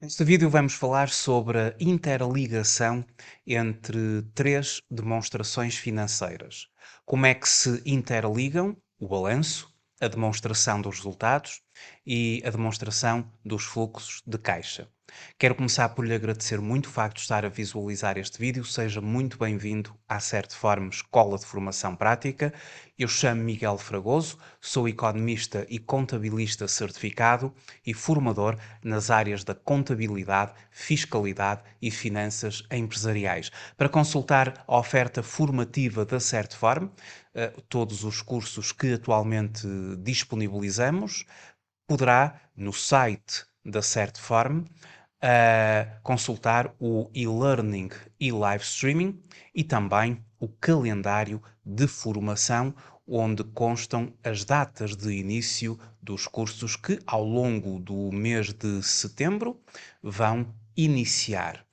Neste vídeo vamos falar sobre a interligação entre três demonstrações financeiras. Como é que se interligam o balanço, a demonstração dos resultados e a demonstração dos fluxos de caixa. Quero começar por lhe agradecer muito o facto de estar a visualizar este vídeo. Seja muito bem-vindo à Certform Escola de Formação Prática. Eu chamo Miguel Fragoso, sou economista e contabilista certificado e formador nas áreas da contabilidade, fiscalidade e finanças empresariais. Para consultar a oferta formativa da Certform, todos os cursos que atualmente disponibilizamos, poderá, no site da Certform, consultar o e-learning e live streaming e também o calendário de formação, onde constam as datas de início dos cursos que, ao longo do mês de setembro, vão iniciar.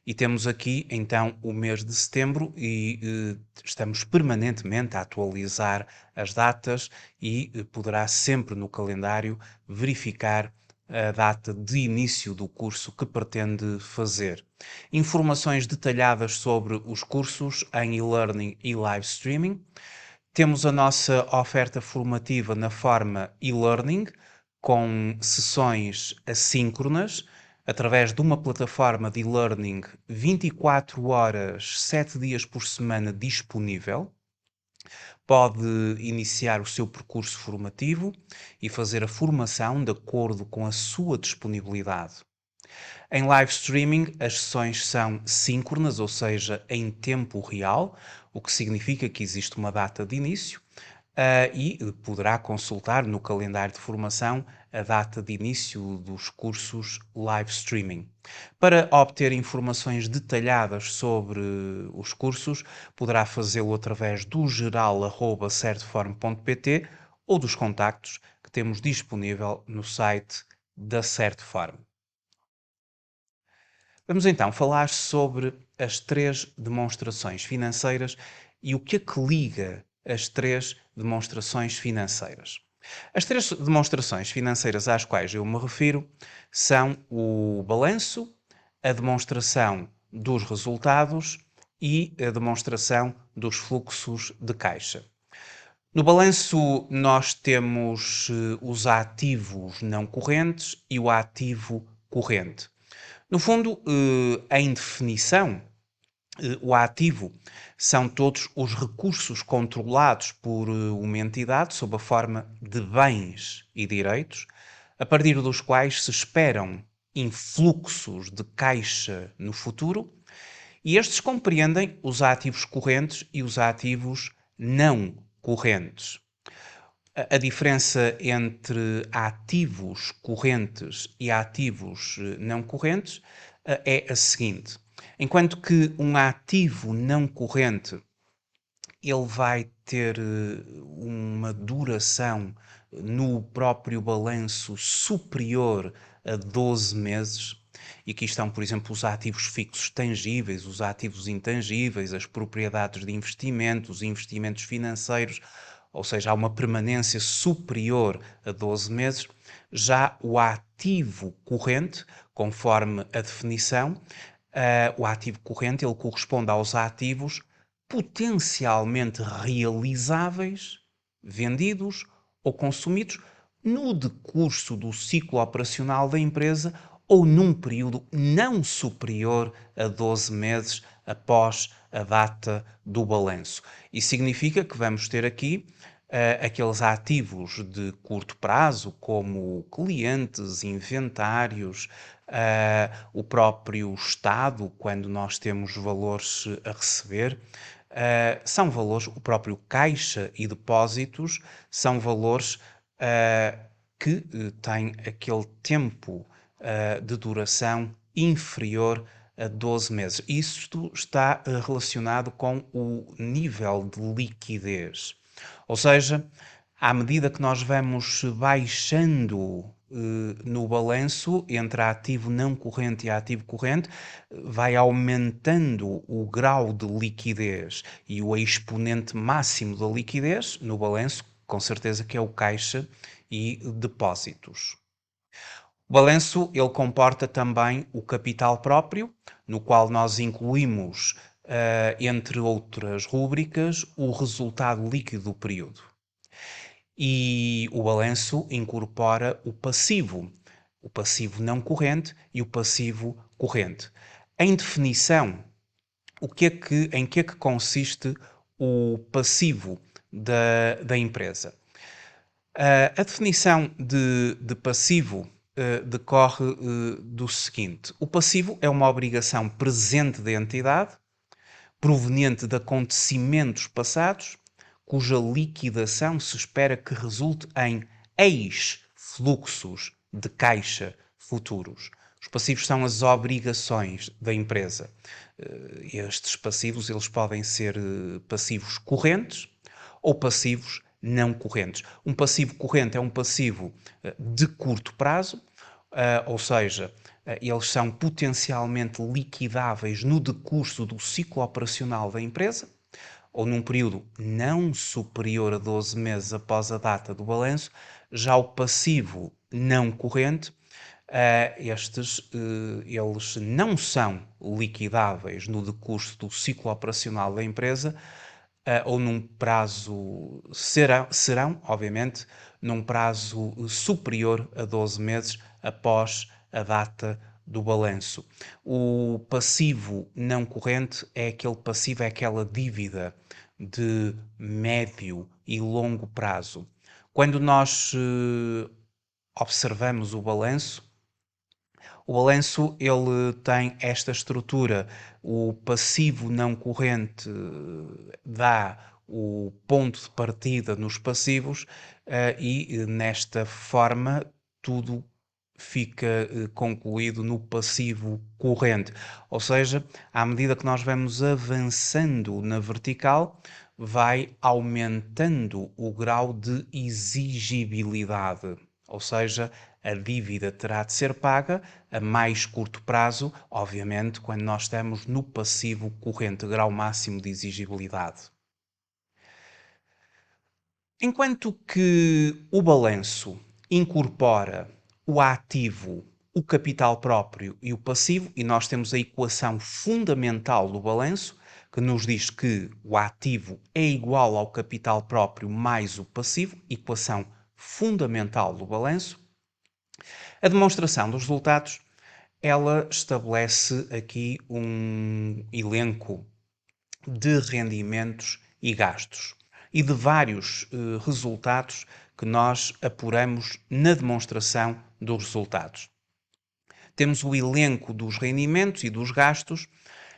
E temos aqui então o mês de setembro e estamos permanentemente a atualizar as datas e poderá sempre no calendário verificar a data de início do curso que pretende fazer. Informações detalhadas sobre os cursos em e-learning e live streaming. Temos a nossa oferta formativa na forma e-learning, com sessões assíncronas, através de uma plataforma de e-learning 24 horas, 7 dias por semana disponível. Pode iniciar o seu percurso formativo e fazer a formação de acordo com a sua disponibilidade. Em live streaming, as sessões são síncronas, ou seja, em tempo real, o que significa que existe uma data de início, e poderá consultar no calendário de formação a data de início dos cursos live streaming. Para obter informações detalhadas sobre os cursos, poderá fazê-lo através do geral@certform.pt ou dos contactos que temos disponível no site da Certform. Vamos então falar sobre as três demonstrações financeiras e o que é que liga as três demonstrações financeiras. As três demonstrações financeiras às quais eu me refiro são o balanço, a demonstração dos resultados e a demonstração dos fluxos de caixa. No balanço, nós temos os ativos não correntes e o ativo corrente. No fundo, em definição, o ativo são todos os recursos controlados por uma entidade sob a forma de bens e direitos, a partir dos quais se esperam influxos de caixa no futuro, e estes compreendem os ativos correntes e os ativos não correntes. A diferença entre ativos correntes e ativos não correntes é a seguinte: enquanto que um ativo não corrente ele vai ter uma duração no próprio balanço superior a 12 meses, e aqui estão, por exemplo, os ativos fixos tangíveis, os ativos intangíveis, as propriedades de investimento, os investimentos financeiros, ou seja, há uma permanência superior a 12 meses. Já o ativo corrente, conforme a definição, o ativo corrente ele corresponde aos ativos potencialmente realizáveis, vendidos ou consumidos no decurso do ciclo operacional da empresa ou num período não superior a 12 meses após a data do balanço. Isso significa que vamos ter aqui aqueles ativos de curto prazo, como clientes, inventários, o próprio Estado, quando nós temos valores a receber, são valores, o próprio caixa e depósitos, são valores que têm aquele tempo de duração inferior a 12 meses. Isto está relacionado com o nível de liquidez. Ou seja, à medida que nós vamos baixando no balanço entre ativo não corrente e ativo corrente, vai aumentando o grau de liquidez e o exponente máximo da liquidez no balanço, com certeza que é o caixa e depósitos. O balanço, ele comporta também o capital próprio, no qual nós incluímos, entre outras rúbricas, o resultado líquido do período. E o balanço incorpora o passivo não corrente e o passivo corrente. Em definição, em que é que consiste o passivo da empresa? A definição de passivo decorre do seguinte: o passivo é uma obrigação presente da entidade, proveniente de acontecimentos passados, cuja liquidação se espera que resulte em ex-fluxos de caixa futuros. Os passivos são as obrigações da empresa. Estes passivos, eles podem ser passivos correntes ou passivos não correntes. Um passivo corrente é um passivo de curto prazo, ou seja, eles são potencialmente liquidáveis no decurso do ciclo operacional da empresa, ou num período não superior a 12 meses após a data do balanço. Já o passivo não corrente, eles não são liquidáveis no decurso do ciclo operacional da empresa, ou num prazo, serão, obviamente, num prazo superior a 12 meses após a data do balanço. O passivo não corrente é aquele passivo, é aquela dívida de médio e longo prazo. Quando nós observamos o balanço ele tem esta estrutura. O passivo não corrente dá o ponto de partida nos passivos e nesta forma tudo fica concluído no passivo corrente. Ou seja, à medida que nós vamos avançando na vertical, vai aumentando o grau de exigibilidade. Ou seja, a dívida terá de ser paga a mais curto prazo, obviamente, quando nós estamos no passivo corrente, grau máximo de exigibilidade. Enquanto que o balanço incorpora o ativo, o capital próprio e o passivo, e nós temos a equação fundamental do balanço, que nos diz que o ativo é igual ao capital próprio mais o passivo, equação fundamental do balanço. A demonstração dos resultados, ela estabelece aqui um elenco de rendimentos e gastos e de vários resultados que nós apuramos na demonstração dos resultados. Temos o elenco dos rendimentos e dos gastos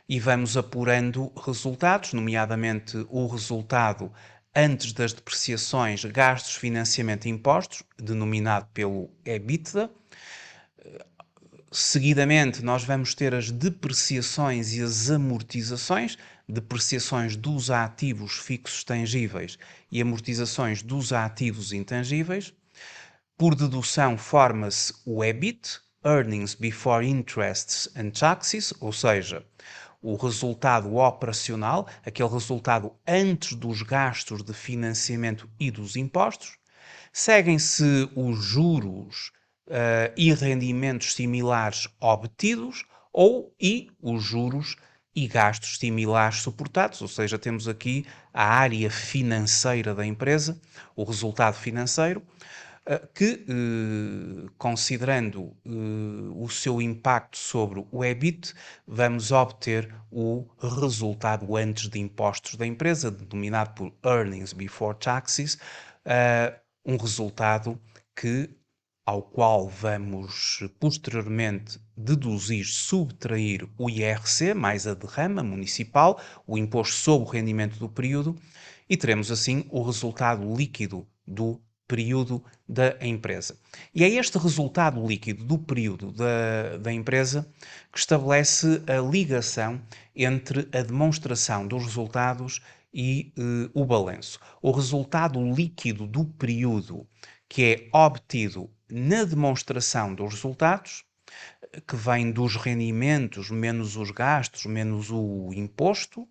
e vamos apurando resultados, nomeadamente o resultado antes das depreciações, gastos, financiamento e impostos, denominado pelo EBITDA. Seguidamente, nós vamos ter as depreciações e as amortizações, depreciações dos ativos fixos tangíveis e amortizações dos ativos intangíveis. Por dedução, forma-se o EBIT, Earnings Before Interests and Taxes, ou seja, o resultado operacional, aquele resultado antes dos gastos de financiamento e dos impostos. Seguem-se os juros e rendimentos similares obtidos e os juros e gastos similares suportados, ou seja, temos aqui a área financeira da empresa, o resultado financeiro, que, considerando o seu impacto sobre o EBIT, vamos obter o resultado antes de impostos da empresa, denominado por Earnings Before Taxes, um resultado ao qual vamos posteriormente deduzir, subtrair o IRC, mais a derrama municipal, o imposto sobre o rendimento do período, e teremos assim o resultado líquido do período da empresa. E é este resultado líquido do período da empresa que estabelece a ligação entre a demonstração dos resultados e o balanço. O resultado líquido do período que é obtido na demonstração dos resultados, que vem dos rendimentos menos os gastos, menos o imposto,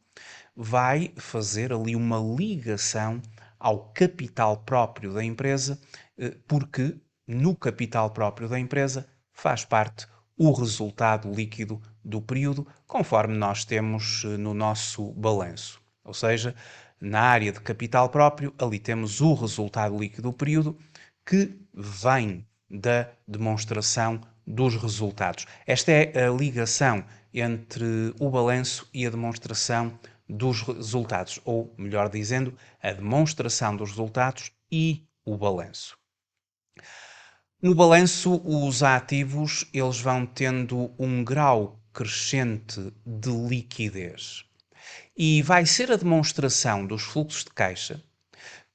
vai fazer ali uma ligação ao capital próprio da empresa, porque no capital próprio da empresa faz parte o resultado líquido do período, conforme nós temos no nosso balanço. Ou seja, na área de capital próprio, ali temos o resultado líquido do período que vem da demonstração dos resultados. Esta é a ligação entre o balanço e a demonstração dos resultados, ou, melhor dizendo, a demonstração dos resultados e o balanço. No balanço, os ativos eles vão tendo um grau crescente de liquidez. E vai ser a demonstração dos fluxos de caixa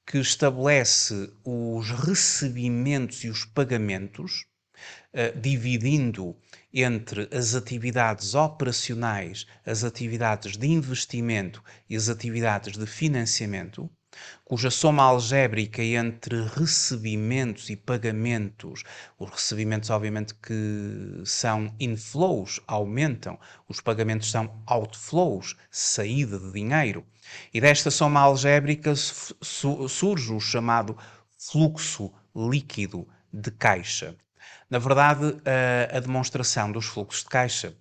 que estabelece os recebimentos e os pagamentos, dividindo entre as atividades operacionais, as atividades de investimento e as atividades de financiamento, cuja soma algébrica entre recebimentos e pagamentos, os recebimentos obviamente que são inflows, aumentam, os pagamentos são outflows, saída de dinheiro, e desta soma algébrica surge o chamado fluxo líquido de caixa. Na verdade, a demonstração dos fluxos de caixa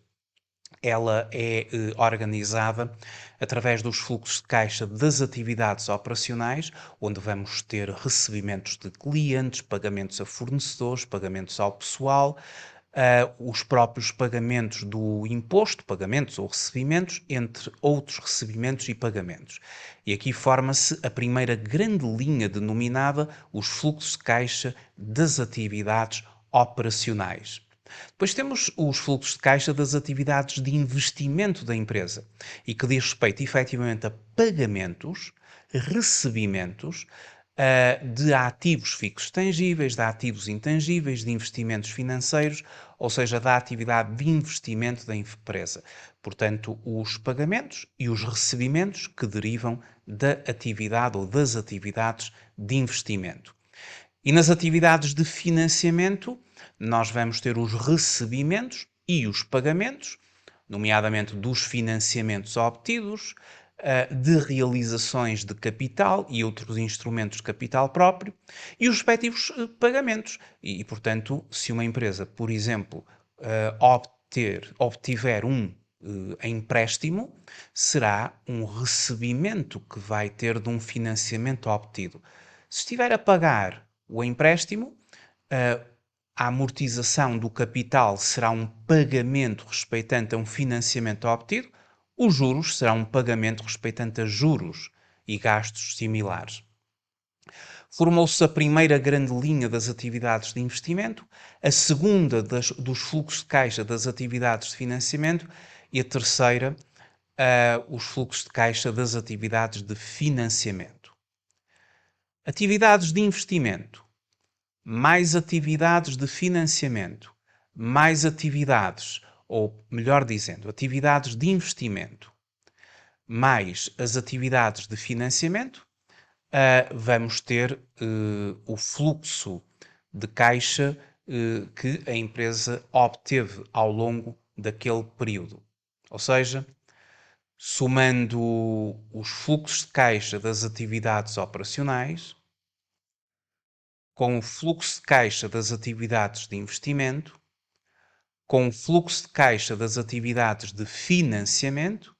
ela é organizada através dos fluxos de caixa das atividades operacionais, onde vamos ter recebimentos de clientes, pagamentos a fornecedores, pagamentos ao pessoal, os próprios pagamentos do imposto, pagamentos ou recebimentos, entre outros recebimentos e pagamentos. E aqui forma-se a primeira grande linha denominada os fluxos de caixa das atividades operacionais. Depois temos os fluxos de caixa das atividades de investimento da empresa e que diz respeito efetivamente a pagamentos, recebimentos de ativos fixos tangíveis, de ativos intangíveis, de investimentos financeiros, ou seja, da atividade de investimento da empresa. Portanto, os pagamentos e os recebimentos que derivam da atividade ou das atividades de investimento. E nas atividades de financiamento, nós vamos ter os recebimentos e os pagamentos, nomeadamente dos financiamentos obtidos, de realizações de capital e outros instrumentos de capital próprio e os respectivos pagamentos. E, portanto, se uma empresa, por exemplo, obtiver um empréstimo, será um recebimento que vai ter de um financiamento obtido. Se estiver a pagar o empréstimo, a amortização do capital será um pagamento respeitante a um financiamento obtido, os juros serão um pagamento respeitante a juros e gastos similares. Formou-se a primeira grande linha das atividades de investimento, a segunda dos fluxos de caixa das atividades de financiamento e a terceira, os fluxos de caixa das atividades de financiamento. Atividades de investimento, mais atividades de financiamento, mais atividades, ou melhor dizendo, atividades de investimento, mais as atividades de financiamento, vamos ter o fluxo de caixa que a empresa obteve ao longo daquele período. Ou seja, somando os fluxos de caixa das atividades operacionais com o fluxo de caixa das atividades de investimento, com o fluxo de caixa das atividades de financiamento,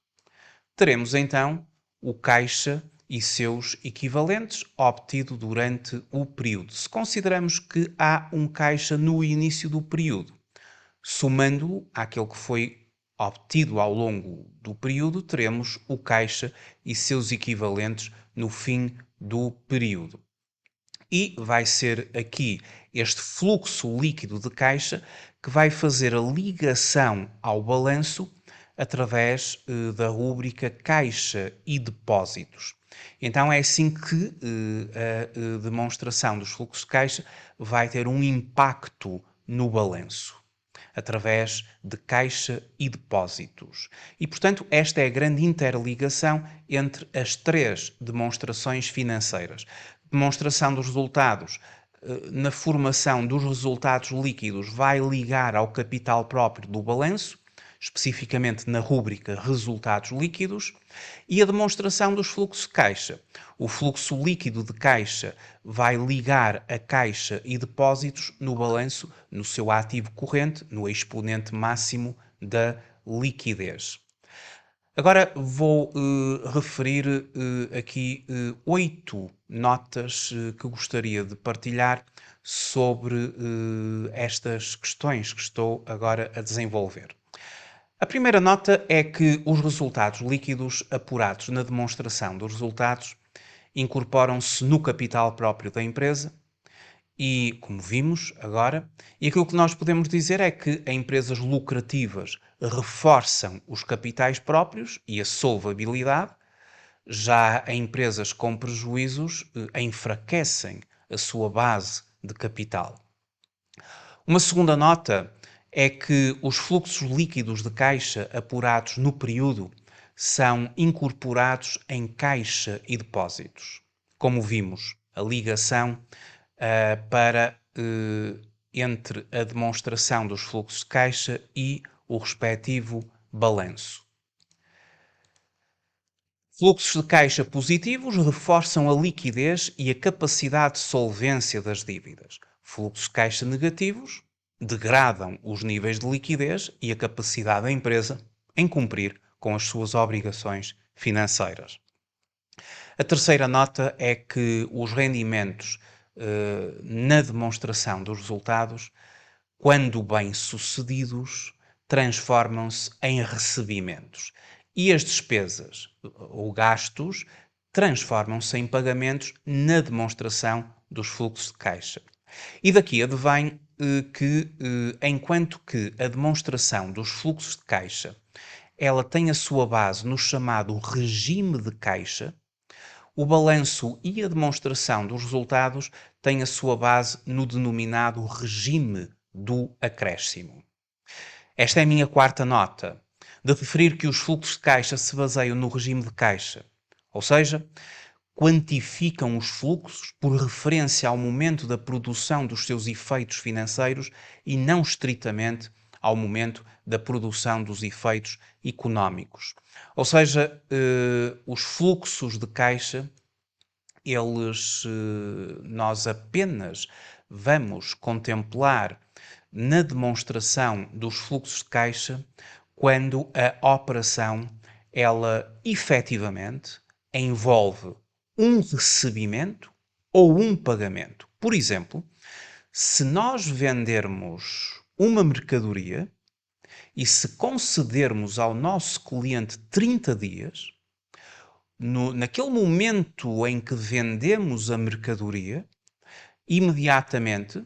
teremos então o caixa e seus equivalentes obtido durante o período. Se consideramos que há um caixa no início do período, somando-o àquele que foi obtido ao longo do período, teremos o caixa e seus equivalentes no fim do período. E vai ser aqui este fluxo líquido de caixa que vai fazer a ligação ao balanço através da rúbrica Caixa e Depósitos. Então é assim que a demonstração dos fluxos de caixa vai ter um impacto no balanço, através de caixa e depósitos. E, portanto, esta é a grande interligação entre as três demonstrações financeiras. Demonstração dos resultados, na formação dos resultados líquidos, vai ligar ao capital próprio do balanço, especificamente na rúbrica Resultados Líquidos, e a demonstração dos fluxos de caixa. O fluxo líquido de caixa vai ligar a caixa e depósitos no balanço, no seu ativo corrente, no exponente máximo da liquidez. Agora vou referir aqui 8 notas que gostaria de partilhar sobre estas questões que estou agora a desenvolver. A primeira nota é que os resultados líquidos apurados na demonstração dos resultados incorporam-se no capital próprio da empresa e, como vimos agora, e aquilo que nós podemos dizer é que em empresas lucrativas reforçam os capitais próprios e a solvabilidade, já em empresas com prejuízos enfraquecem a sua base de capital. Uma segunda nota é que os fluxos líquidos de caixa apurados no período são incorporados em caixa e depósitos. Como vimos, a ligação entre a demonstração dos fluxos de caixa e o respectivo balanço. Fluxos de caixa positivos reforçam a liquidez e a capacidade de solvência das dívidas. Fluxos de caixa negativos degradam os níveis de liquidez e a capacidade da empresa em cumprir com as suas obrigações financeiras. A terceira nota é que os rendimentos na demonstração dos resultados, quando bem-sucedidos, transformam-se em recebimentos. E as despesas ou gastos transformam-se em pagamentos na demonstração dos fluxos de caixa. E daqui advém que, enquanto que a demonstração dos fluxos de caixa ela tem a sua base no chamado regime de caixa, o balanço e a demonstração dos resultados têm a sua base no denominado regime do acréscimo. Esta é a minha quarta nota, de referir que os fluxos de caixa se baseiam no regime de caixa, ou seja, quantificam os fluxos por referência ao momento da produção dos seus efeitos financeiros e não estritamente ao momento da produção dos efeitos económicos. Ou seja, os fluxos de caixa, nós apenas vamos contemplar na demonstração dos fluxos de caixa quando a operação, ela efetivamente envolve um recebimento ou um pagamento. Por exemplo, se nós vendermos uma mercadoria e se concedermos ao nosso cliente 30 dias, naquele momento em que vendemos a mercadoria, imediatamente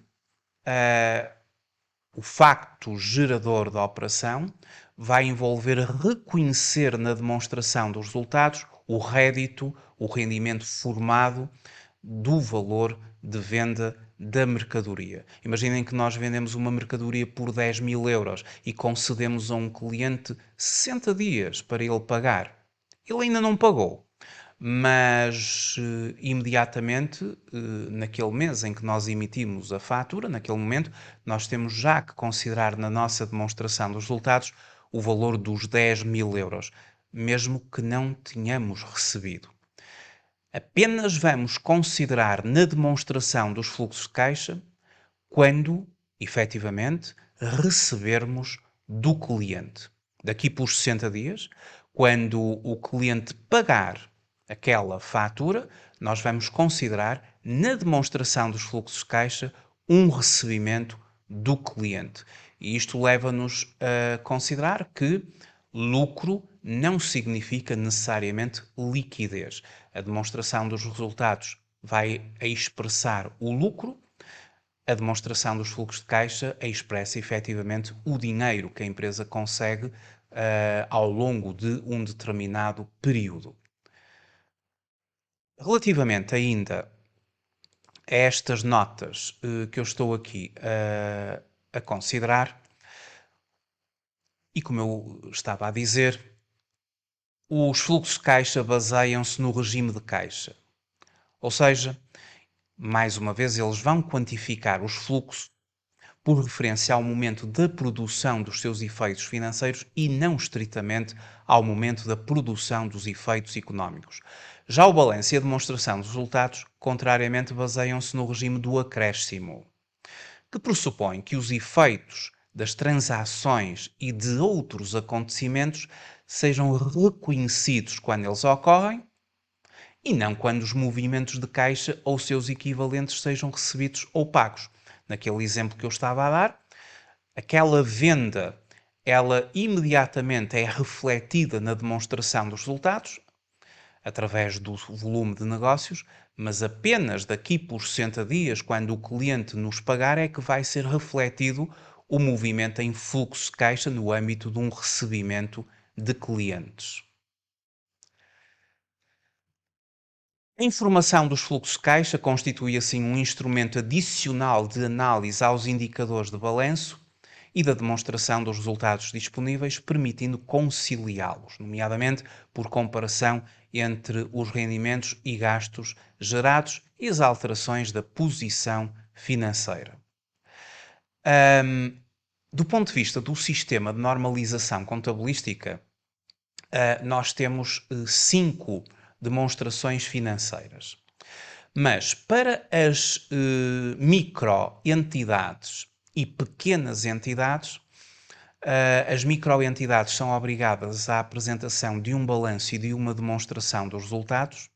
o facto gerador da operação vai envolver reconhecer na demonstração dos resultados o rédito, o rendimento formado do valor de venda da mercadoria. Imaginem que nós vendemos uma mercadoria por 10.000 euros e concedemos a um cliente 60 dias para ele pagar. Ele ainda não pagou, mas imediatamente, naquele mês em que nós emitimos a fatura, naquele momento, nós temos já que considerar na nossa demonstração dos resultados o valor dos 10.000 euros, mesmo que não tenhamos recebido. Apenas vamos considerar na demonstração dos fluxos de caixa quando, efetivamente, recebermos do cliente. Daqui por 60 dias, quando o cliente pagar aquela fatura, nós vamos considerar na demonstração dos fluxos de caixa um recebimento do cliente. E isto leva-nos a considerar que lucro não significa necessariamente liquidez. A demonstração dos resultados vai expressar o lucro, a demonstração dos fluxos de caixa expressa efetivamente o dinheiro que a empresa consegue ao longo de um determinado período. Relativamente ainda a estas notas que eu estou aqui a considerar, e como eu estava a dizer, os fluxos de caixa baseiam-se no regime de caixa. Ou seja, mais uma vez, eles vão quantificar os fluxos por referência ao momento da produção dos seus efeitos financeiros e não estritamente ao momento da produção dos efeitos económicos. Já o balanço e a demonstração dos resultados, contrariamente, baseiam-se no regime do acréscimo, que pressupõe que os efeitos das transações e de outros acontecimentos sejam reconhecidos quando eles ocorrem e não quando os movimentos de caixa ou seus equivalentes sejam recebidos ou pagos. Naquele exemplo que eu estava a dar, aquela venda, ela imediatamente é refletida na demonstração dos resultados, através do volume de negócios, mas apenas daqui por 60 dias, quando o cliente nos pagar, é que vai ser refletido o movimento em fluxo de caixa no âmbito de um recebimento de clientes. A informação dos fluxos de caixa constitui assim um instrumento adicional de análise aos indicadores de balanço e da demonstração dos resultados disponíveis, permitindo conciliá-los, nomeadamente por comparação entre os rendimentos e gastos gerados e as alterações da posição financeira. Do ponto de vista do sistema de normalização contabilística, nós temos 5 demonstrações financeiras. Mas para as microentidades e pequenas entidades, as microentidades são obrigadas à apresentação de um balanço e de uma demonstração dos resultados.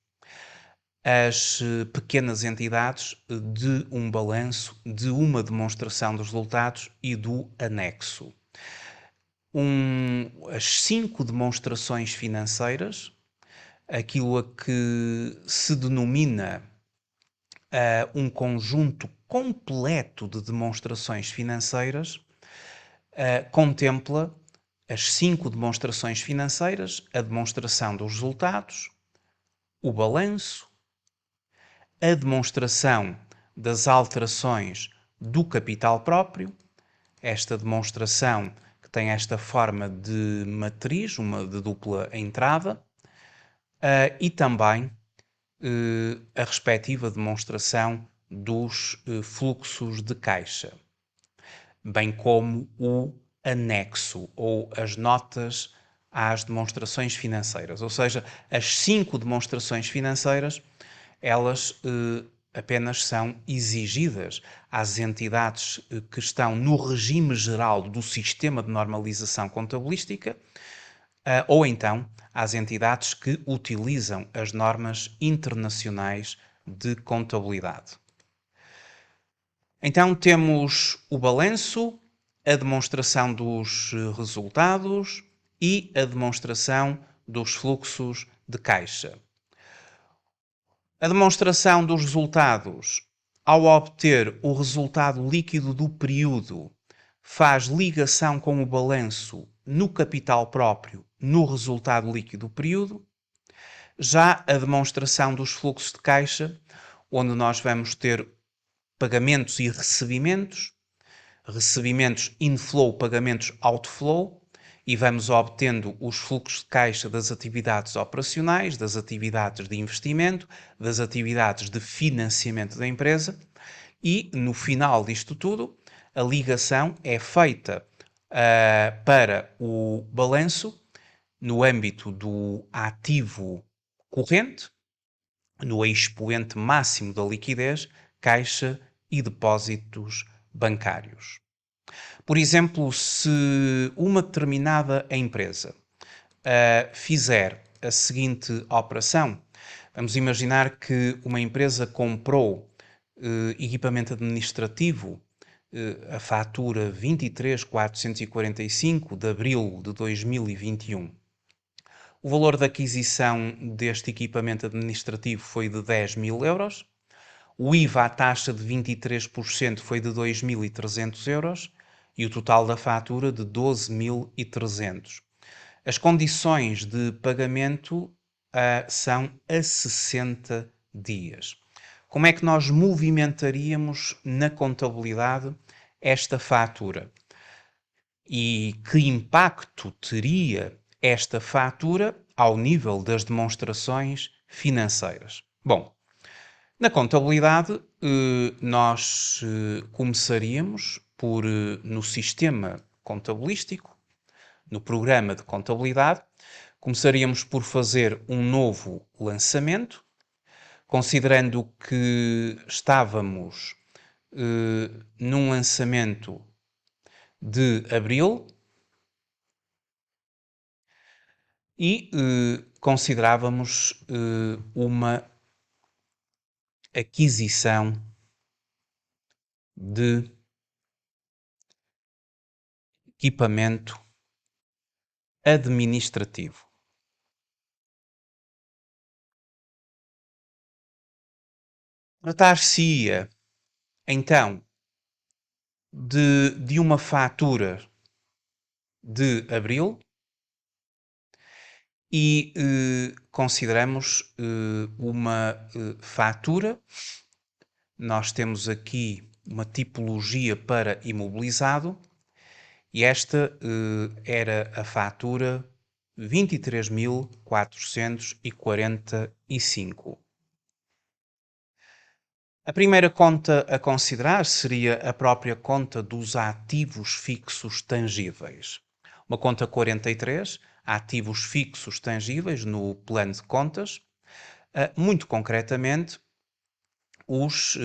As pequenas entidades de um balanço, de uma demonstração dos resultados e do anexo. As 5 demonstrações financeiras, aquilo a que se denomina um conjunto completo de demonstrações financeiras, contempla as 5 demonstrações financeiras, a demonstração dos resultados, o balanço, a demonstração das alterações do capital próprio, esta demonstração que tem esta forma de matriz, uma de dupla entrada, e também a respectiva demonstração dos fluxos de caixa, bem como o anexo ou as notas às demonstrações financeiras. Ou seja, as 5 demonstrações financeiras, elas apenas são exigidas às entidades que estão no regime geral do sistema de normalização contabilística, ou então às entidades que utilizam as normas internacionais de contabilidade. Então temos o balanço, a demonstração dos resultados e a demonstração dos fluxos de caixa. A demonstração dos resultados, ao obter o resultado líquido do período, faz ligação com o balanço no capital próprio, no resultado líquido do período. Já a demonstração dos fluxos de caixa, onde nós vamos ter pagamentos e recebimentos inflow, pagamentos outflow, e vamos obtendo os fluxos de caixa das atividades operacionais, das atividades de investimento, das atividades de financiamento da empresa, e no final disto tudo, a ligação é feita para o balanço no âmbito do ativo corrente, no expoente máximo da liquidez, caixa e depósitos bancários. Por exemplo, se uma determinada empresa fizer a seguinte operação, vamos imaginar que uma empresa comprou equipamento administrativo, a fatura 23.445 de abril de 2021. O valor da aquisição deste equipamento administrativo foi de 10.000 euros. O IVA à taxa de 23% foi de 2.300 euros e o total da fatura de 12.300. As condições de pagamento são a 60 dias. Como é que nós movimentaríamos na contabilidade esta fatura? E que impacto teria esta fatura ao nível das demonstrações financeiras? Bom, na contabilidade, nós começaríamos no sistema contabilístico, no programa de contabilidade, começaríamos por fazer um novo lançamento, considerando que estávamos num lançamento de abril e considerávamos uma aquisição de equipamento administrativo. Tratar-se-ia, então, de uma fatura de abril e consideramos uma fatura. Nós temos aqui uma tipologia para imobilizado e esta era a fatura 23.445. A primeira conta a considerar seria a própria conta dos ativos fixos tangíveis. Uma conta 43, ativos fixos tangíveis no plano de contas. Muito concretamente, os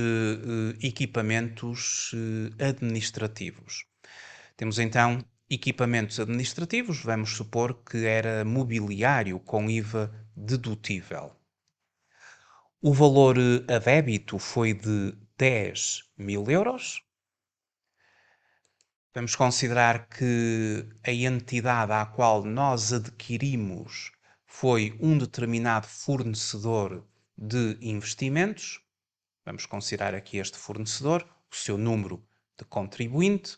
equipamentos administrativos. Temos então equipamentos administrativos, vamos supor que era mobiliário com IVA dedutível. O valor a débito foi de 10.000 euros. Vamos considerar que a entidade à qual nós adquirimos foi um determinado fornecedor de investimentos. Vamos considerar aqui este fornecedor, o seu número de contribuinte.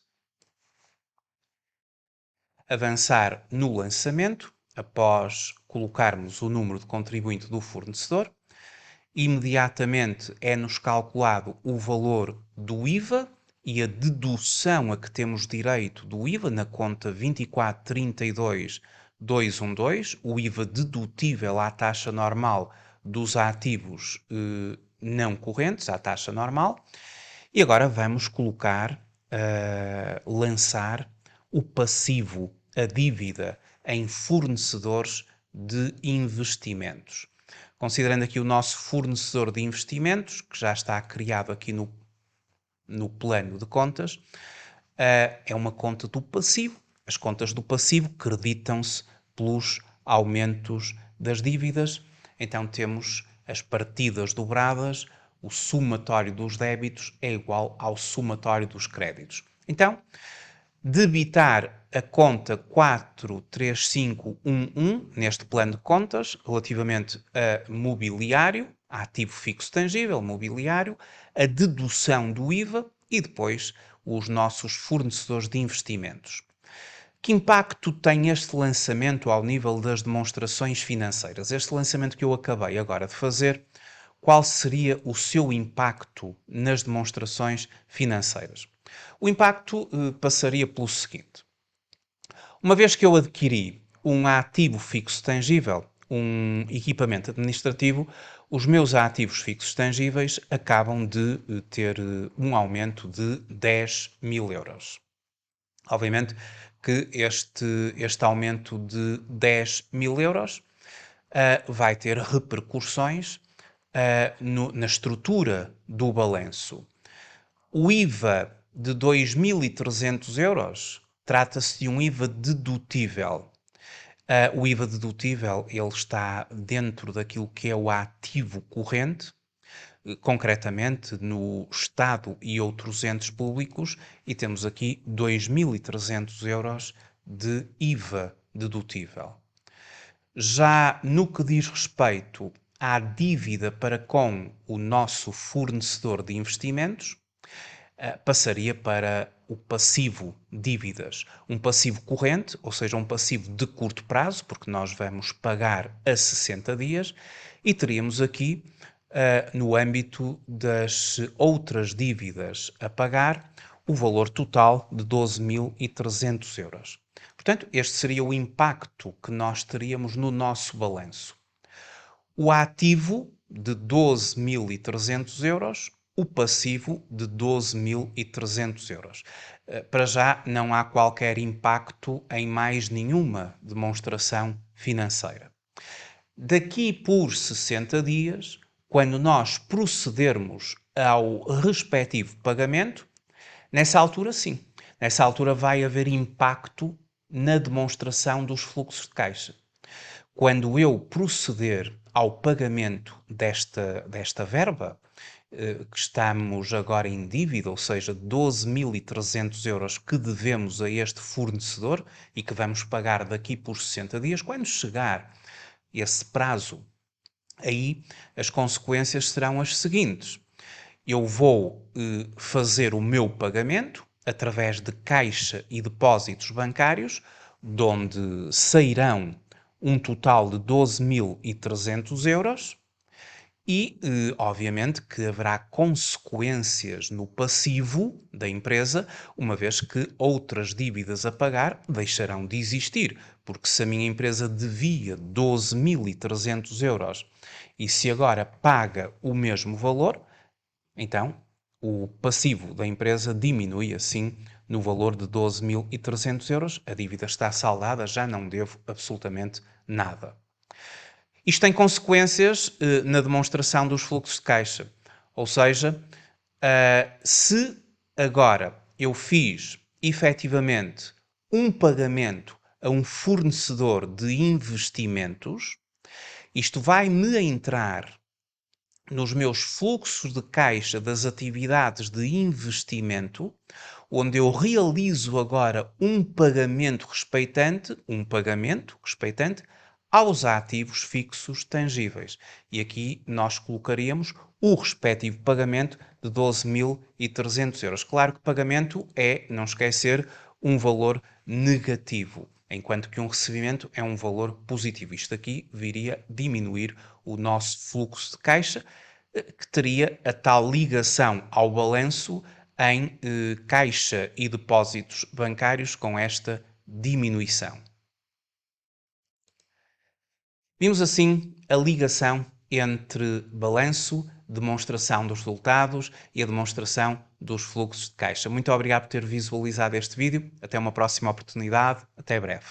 Avançar no lançamento, após colocarmos o número de contribuinte do fornecedor. Imediatamente é-nos calculado o valor do IVA e a dedução a que temos direito do IVA na conta 24.32.212, o IVA dedutível à taxa normal dos ativos não correntes, à taxa normal. E agora vamos colocar, lançar o passivo, a dívida em fornecedores de investimentos. Considerando aqui o nosso fornecedor de investimentos, que já está criado aqui no plano de contas, é uma conta do passivo. As contas do passivo creditam-se pelos aumentos das dívidas. Então temos as partidas dobradas, o somatório dos débitos é igual ao somatório dos créditos. Então, debitar a conta 43511 neste plano de contas relativamente a mobiliário, a ativo fixo tangível, mobiliário, a dedução do IVA e depois os nossos fornecedores de investimentos. Que impacto tem este lançamento ao nível das demonstrações financeiras? Este lançamento que eu acabei agora de fazer, qual seria o seu impacto nas demonstrações financeiras? O impacto passaria pelo seguinte. Uma vez que eu adquiri um ativo fixo tangível, um equipamento administrativo, os meus ativos fixos tangíveis acabam de ter um aumento de 10.000 euros. Obviamente que este aumento de 10.000 euros vai ter repercussões na estrutura do balanço. O IVA de 2.300 euros trata-se de um IVA dedutível. O IVA dedutível ele está dentro daquilo que é o ativo corrente, concretamente no Estado e outros entes públicos, e temos aqui 2.300 euros de IVA dedutível. Já no que diz respeito à dívida para com o nosso fornecedor de investimentos, passaria para o passivo dívidas. Um passivo corrente, ou seja, um passivo de curto prazo, porque nós vamos pagar a 60 dias, e teríamos aqui, no âmbito das outras dívidas a pagar, o valor total de 12.300 euros. Portanto, este seria o impacto que nós teríamos no nosso balanço. O ativo de 12.300 euros, o passivo de 12.300 euros. Para já não há qualquer impacto em mais nenhuma demonstração financeira. Daqui por 60 dias, quando nós procedermos ao respectivo pagamento, nessa altura sim, nessa altura vai haver impacto na demonstração dos fluxos de caixa. Quando eu proceder ao pagamento desta verba, que estamos agora em dívida, ou seja, 12.300 euros que devemos a este fornecedor e que vamos pagar daqui por 60 dias, quando chegar esse prazo, aí as consequências serão as seguintes. Eu vou fazer o meu pagamento através de caixa e depósitos bancários, de onde sairão um total de 12.300 euros e, obviamente, que haverá consequências no passivo da empresa, uma vez que outras dívidas a pagar deixarão de existir, porque se a minha empresa devia 12.300 euros e se agora paga o mesmo valor, então o passivo da empresa diminui assim no valor de 12.300 euros, a dívida está saldada, já não devo absolutamente nada. Isto tem consequências na demonstração dos fluxos de caixa. Ou seja, se agora eu fiz efetivamente um pagamento a um fornecedor de investimentos, isto vai-me entrar nos meus fluxos de caixa das atividades de investimento, onde eu realizo agora um pagamento respeitante aos ativos fixos tangíveis. E aqui nós colocaríamos o respectivo pagamento de 12.300 euros. Claro que pagamento é, não esquecer, um valor negativo, enquanto que um recebimento é um valor positivo. Isto aqui viria diminuir o nosso fluxo de caixa, que teria a tal ligação ao balanço em caixa e depósitos bancários com esta diminuição. Vimos assim a ligação entre balanço, demonstração dos resultados e a demonstração dos fluxos de caixa. Muito obrigado por ter visualizado este vídeo. Até uma próxima oportunidade. Até breve.